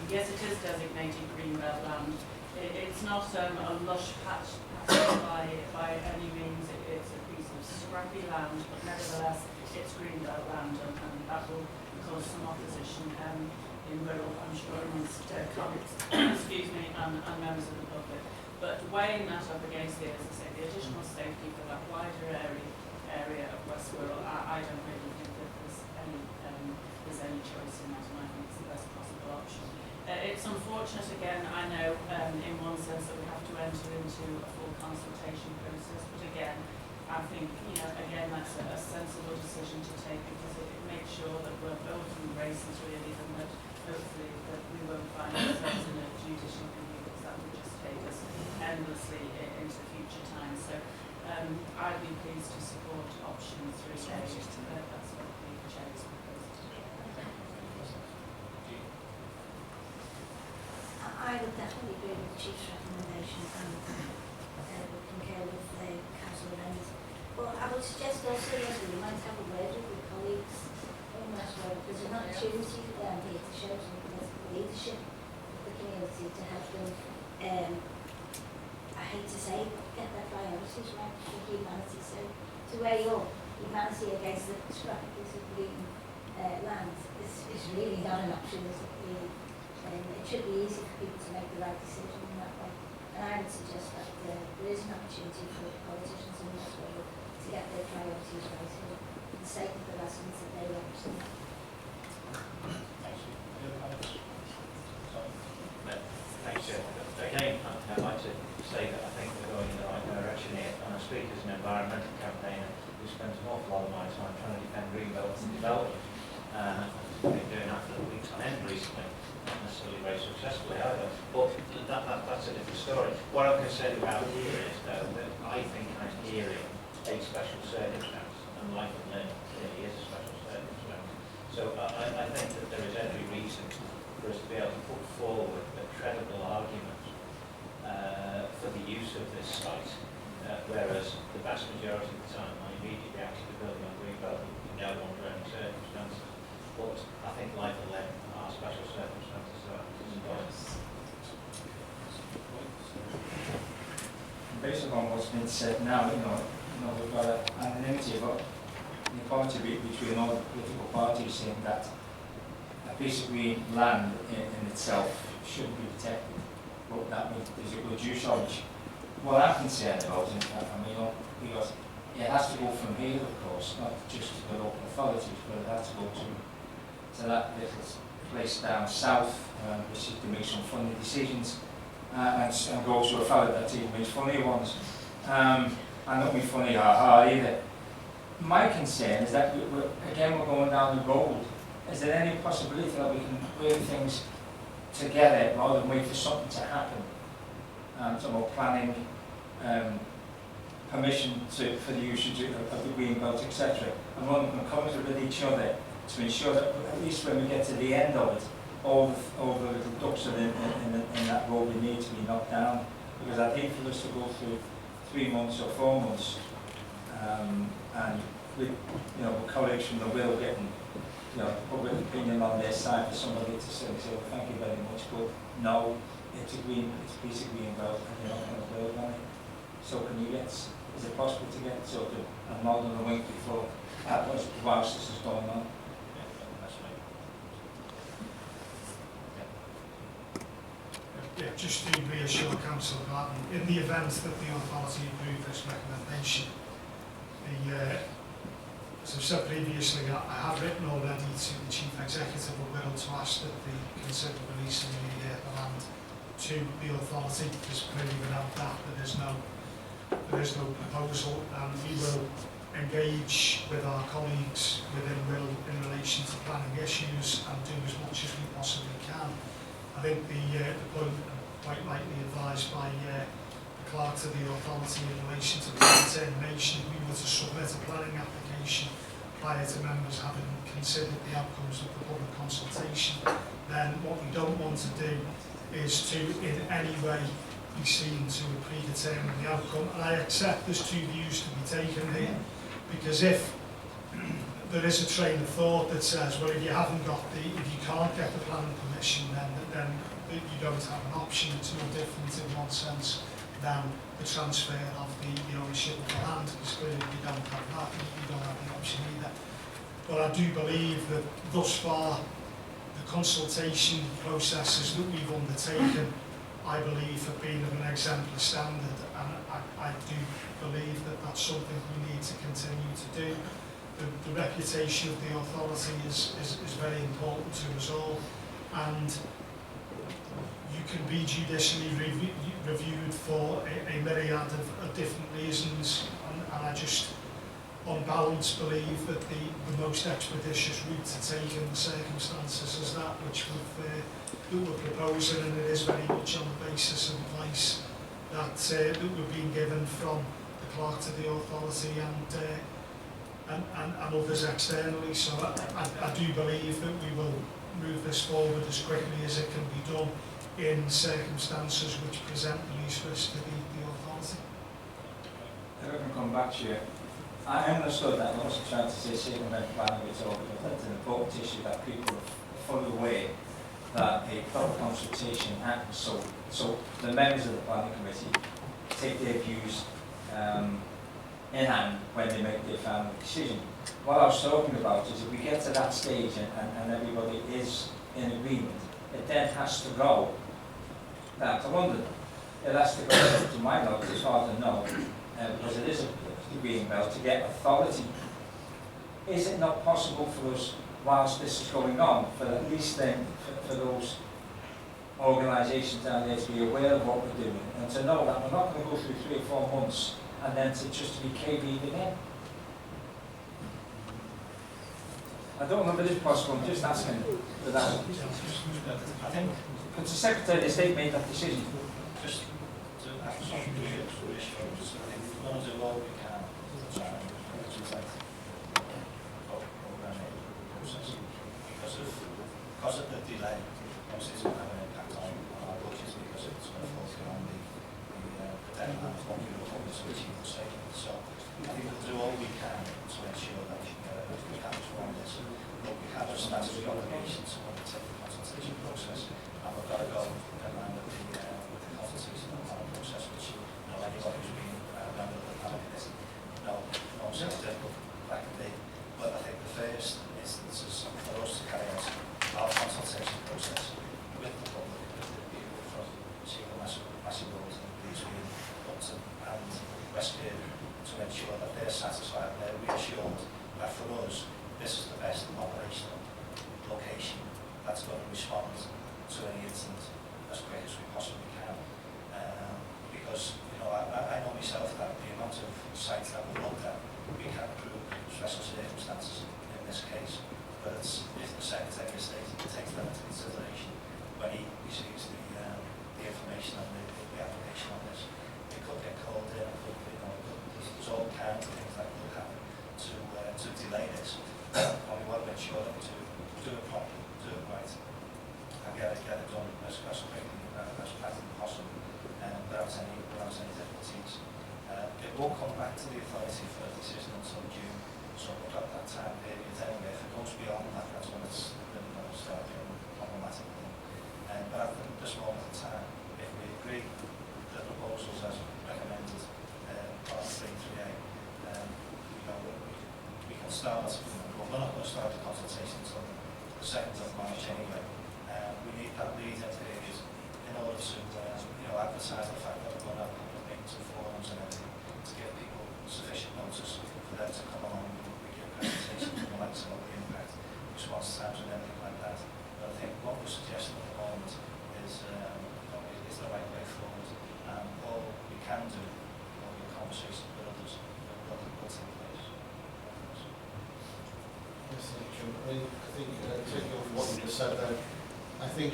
Yes, it is designated green belt land. It's not a lush patch by any means. It's a piece of scrappy land, but nevertheless it's green belt land, and that will cause some opposition in Wirral, I'm sure, amongst colleagues excuse me, and members of the public. But weighing that up against the, as I say, the additional safety for that wider area of West Wirral, I don't really think that there's any choice in that, and I think it's the best possible option. It's unfortunate, again, I know, in one sense that we have to enter into a full consultation process, but again, I think, you know, again, that's a sensible decision to take, because it makes sure that we're both embraces really, and that hopefully that we won't find ourselves in a judicial review, because that would just take us endlessly into future time. So I'd be pleased to support option 3A. That's what the chair is proposing. I would definitely agree with the Chief's recommendation and would concur with the Council of Members. But I would suggest also that we might have a word with the colleagues in West Wirral. There's an opportunity for them here to show some political leadership of the community to help them, I hate to say it, but get their priorities right for humanity. So to weigh up humanity against the scrappy piece of green land is really not an option, is it really? It should be easy for people to make the right decision in that way. And I would suggest that there is an opportunity for politicians in this world to get their priorities right here for the sake of the residents that they represent. Thank you. Any other comments? Sorry. Thanks, Chair. Again, I'd like to say that I think we're going in the right direction here, and I speak as an environmental campaigner who spends an awful lot of my time trying to defend green belts and development. I've been doing that for the weeks on end recently. Not necessarily very successfully either, but that's a different story. What I'm concerned about here is that I think I'm hearing a special circumstance, and life and limb clearly is a special circumstance. So I think that there is every reason for us to be able to put forward a credible argument for the use of this site, whereas the vast majority of the time my immediate reaction to building on Greenbelt would be no under any circumstances. But I think life and limb are special circumstances. Based on what's been said now, we've got anonymity about the equality between all the political parties, saying that a piece of green land in itself shouldn't be protected, but that means there's a good use of it. What I'm concerned about is, because it has to go from here, of course, not just to the local authorities, but it has to go to that little place down south, which is to make some funny decisions, and go to a fellow that even makes funny ones, and not be funny either. My concern is that we're going down the road. Is there any possibility that we can work things together rather than wait for something to happen? About planning, permission for the usage of the green belt, etc. And one can collaborate with each other to ensure that at least when we get to the end of it, all the little ducks in that road we need to be knocked down. Because I think for us to go through 3 months or 4 months, and with colleagues from the Wirral getting public opinion on their side for somebody to say, well, thank you very much, but no, it's a piece of green belt and you're not going to build on it. So is it possible to get sort of a nod and a wink before whilst this is going on? Yeah, just to reassure Councillor Barton, in the event that the authority approve this recommendation, as I've said previously, I have written already to the Chief Executive of Wirral to ask that they consider releasing the land to the authority, because clearly without that there is no proposal, and we will engage with our colleagues within Wirral in relation to planning issues and do as much as we possibly can. I think the point, quite rightly advised by the clerk to the authority in relation to the determination, we were to submit a planning application prior to members having considered the outcomes of the public consultation, then what we don't want to do is to in any way be seen to predetermine the outcome. And I accept there's two views to be taken here, because if there is a train of thought that says, well, if you can't get the planning permission, then you don't have an option. It's no different in one sense than the transfer of the ownership of the land, because clearly you don't have that, you don't have the option either. But I do believe that thus far, the consultation processes that we've undertaken, I believe, have been of an exemplary standard, and I do believe that that's something we need to continue to do. The reputation of the authority is very important to us all, and you can be judicially reviewed for a myriad of different reasons, and I just, on balance, believe that the most expeditious route to take in the circumstances is that which we're proposing, and it is very much on the basis of advice that we're being given from the clerk to the authority and others externally. So I do believe that we will move this forward as quickly as it can be done in circumstances which present the least risk to the authority. If I can come back to you, I understood that, and also trying to say circumvent planning at all, because that's an important issue that people are fully aware that a proper consultation happens, so the members of the planning committee take their views in hand when they make their final decision. What I was talking about is if we get to that stage and everybody is in agreement, it then has to go down to London. It has to go, to my knowledge, it's hard to know, because it is a green belt, to get authority. Is it not possible for us, whilst this is going on, for at least then for those organisations down there to be aware of what we're doing, and to know that we're not going to go through 3 or 4 months and then to just be KB'd again? I don't know if it is possible, I'm just asking for that. I think, Because the Secretary of State made that decision. just to have some reassurance, I think we want to do all we can to try and expedite the programming process. Because of the delay, obviously it's going to have an impact on our budgets, because it's going to fall beyond the deadline of what we were hoping to achieve the savings. So I think we'll do all we can to ensure that we can't just run this. But we have a statutory obligation to undertake the consultation process, and we've got to go in line with the consultation process, which anybody who's been a member of the panel knows how difficult that can be. But I think the first instance is for us to carry out our consultation process with the public, with the people from single massive roads and between Upton and West Kirby, to ensure that they're satisfied and they're reassured that for us this is the best operational location that's going to respond to any incident as quick as we possibly can. Because I know myself that the amount of sites that we've looked at, we can prove special circumstances in this case, but it's if the Secretary of State takes that into consideration when he receives the information and the application on this. It could get called in, there's all kinds of things that could happen to delay this. And we want to make sure that we do it properly, do it right, and get it done as quickly as possible, without any difficulties. It won't come back to the authority for a decision until June, so we've got that time period anyway. If it goes beyond that, that's when it's really going to start being problematic. But at this moment in time, if we agree the proposals as recommended, part 3.3a, we can start. We're not going to start the consultation until the 2nd of March anyway. We need that lead-in period in order to advertise the fact that we're going to have a couple of meetings and forums and everything to give people sufficient notice for them to come along and we give presentations and the likes of the impact response times and everything like that. But I think what we're suggesting at the moment is the right way forward, and all we can do, all the conversations with others, will take place. I mean, I think, taking on what you just said there, I think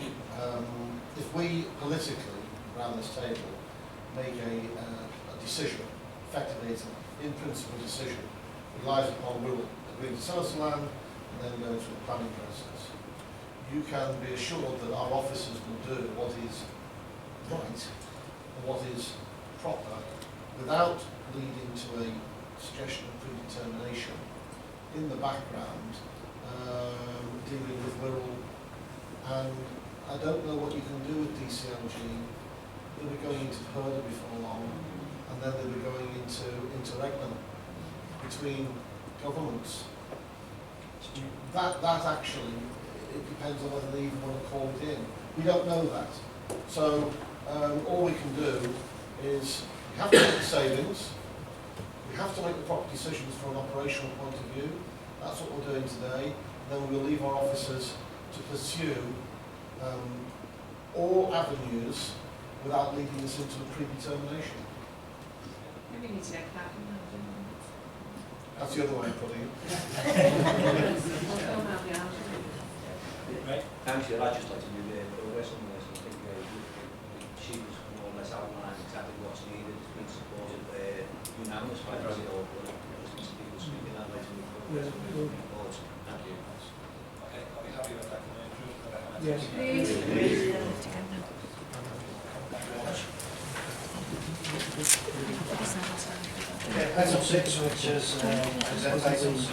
if we politically, around this table, make a decision, effectively it's an in-principle decision, it relies upon Wirral agreeing to sell us land and then go through the planning process. You can be assured that our officers will do what is right and what is proper without leading to a suggestion of predetermination in the background, dealing with Wirral. And I don't know what you can do with DCLG. They'll be going into Herder before long, and then they'll be going into interregnum between governments. That actually, it depends on whether they even want to call it in. We don't know that. So all we can do is we have to make the savings, we have to make the proper decisions from an operational point of view. That's what we're doing today. And then we'll leave our officers to pursue all avenues without leading us into a predetermination. Maybe we need to get back in there. That's the other way of putting it. Right. Thanks, I'd just like to move progress on this. I think she was more or less outlined exactly what's needed. It's been supported unanimous by the CEO, but there's some people speaking that way to move progress. Thank you. Okay, are we happy with that? Can we approve the Yes. recommendation? Okay, item 6, which is exempt items.